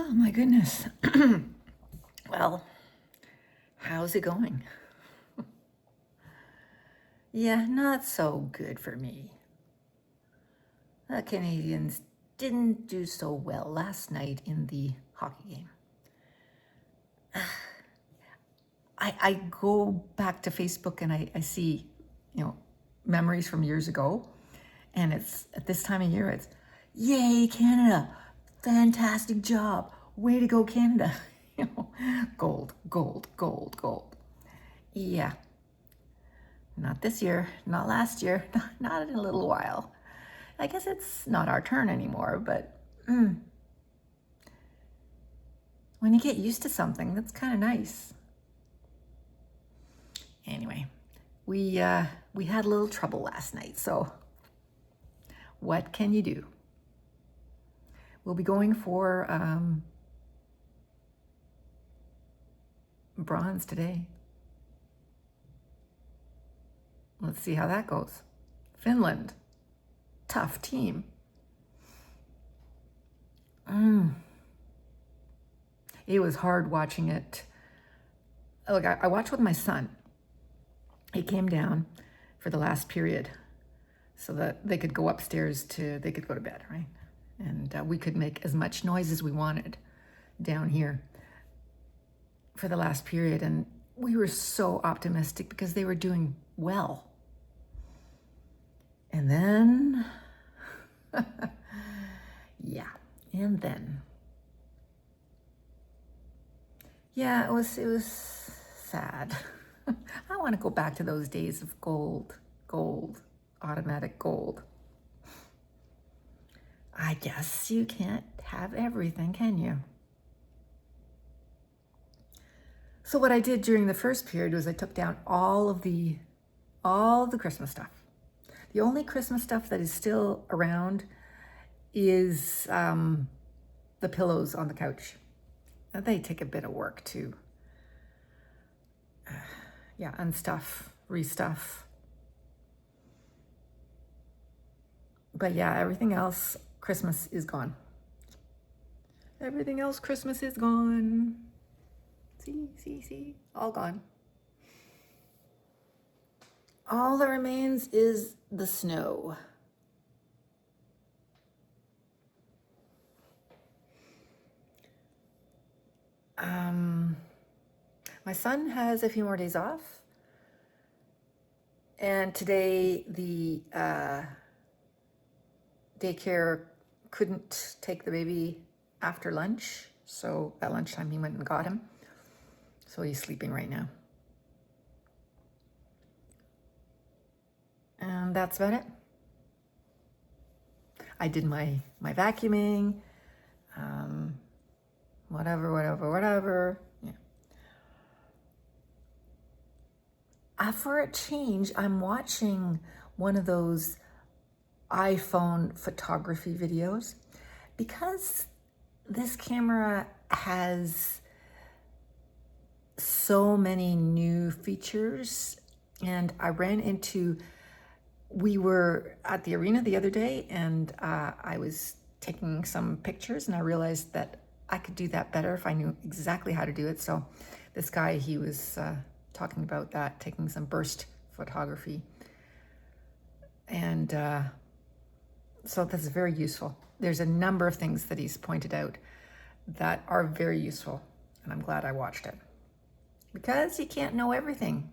Oh my goodness. Well, how's it going? Yeah, not so good for me. The Canadians didn't do so well last night in the hockey game. I go back to Facebook and I see, memories from years ago. And it's at this time of year, it's, yay, Canada, fantastic job, way to go, Canada. Gold, gold, gold, gold. Yeah, not this year, not last year, not in a little while. I guess it's not our turn anymore, but when you get used to something, that's kind of nice. Anyway, we had a little trouble last night, so what can you do? We'll be going for bronze today. Let's see how that goes. Finland, tough team. It was hard watching it. Look, I watched with my son. He came down for the last period so that they could go upstairs they could go to bed, right? And we could make as much noise as we wanted down here for the last period. And we were so optimistic because they were doing well. And then, yeah, it was sad. I want to go back to those days of gold, automatic gold. I guess you can't have everything, can you? So what I did during the first period was I took down all the Christmas stuff. The only Christmas stuff that is still around is the pillows on the couch. They take a bit of work to unstuff, restuff. But yeah, everything else, Christmas is gone. Everything else, Christmas is gone. See, all gone. All that remains is the snow. My son has a few more days off. And today the daycare couldn't take the baby after lunch. So at lunchtime he went and got him. So he's sleeping right now. And that's about it. I did my vacuuming, whatever. Yeah. For a change, I'm watching one of those iPhone photography videos because this camera has so many new features. And I ran into, we were at the arena the other day and I was taking some pictures and I realized that I could do that better if I knew exactly how to do it. So this guy, he was talking about that, taking some burst photography. And so that's very useful. There's a number of things that he's pointed out that are very useful. And I'm glad I watched it. Because you can't know everything.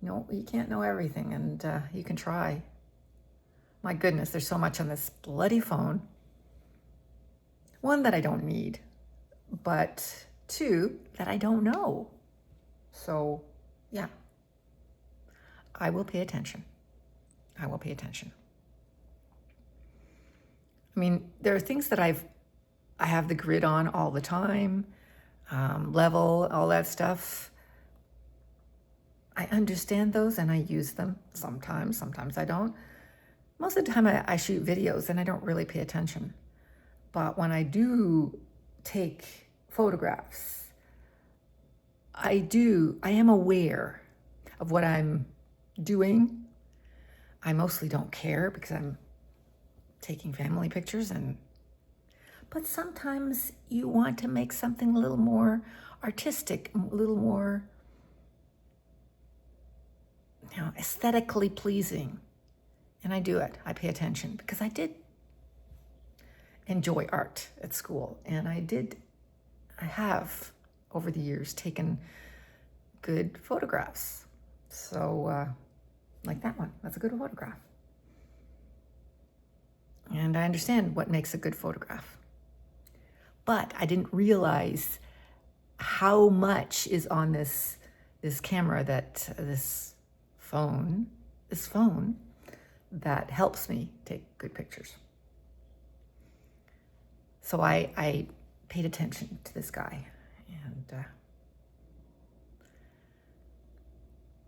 No, you can't know everything, and you can try. My goodness, there's so much on this bloody phone. One, that I don't need, but two, that I don't know. So, yeah, I will pay attention. I mean, there are things that I have the grid on all the time, level, all that stuff. I understand those and I use them sometimes I don't. Most of the time I shoot videos and I don't really pay attention. But when I do take photographs, I am aware of what I'm doing. I mostly don't care because I'm taking family pictures and but sometimes you want to make something a little more artistic, a little more, aesthetically pleasing. And I do it. I pay attention because I did enjoy art at school. And I have over the years taken good photographs. So, like that one, that's a good photograph. And I understand what makes a good photograph. But I didn't realize how much is on this camera, this phone that helps me take good pictures. So I paid attention to this guy, and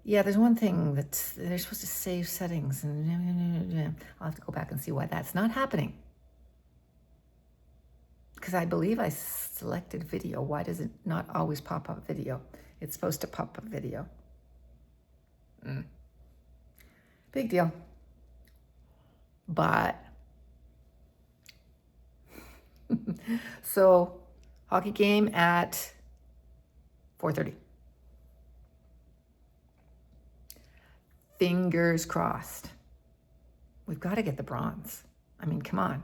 yeah, there's one thing that they're supposed to save settings, and I'll have to go back and see why that's not happening. Because I believe I selected video. Why does it not always pop up video? It's supposed to pop up video. Big deal. But, so, hockey game at 4:30. Fingers crossed. We've got to get the bronze. I mean, come on.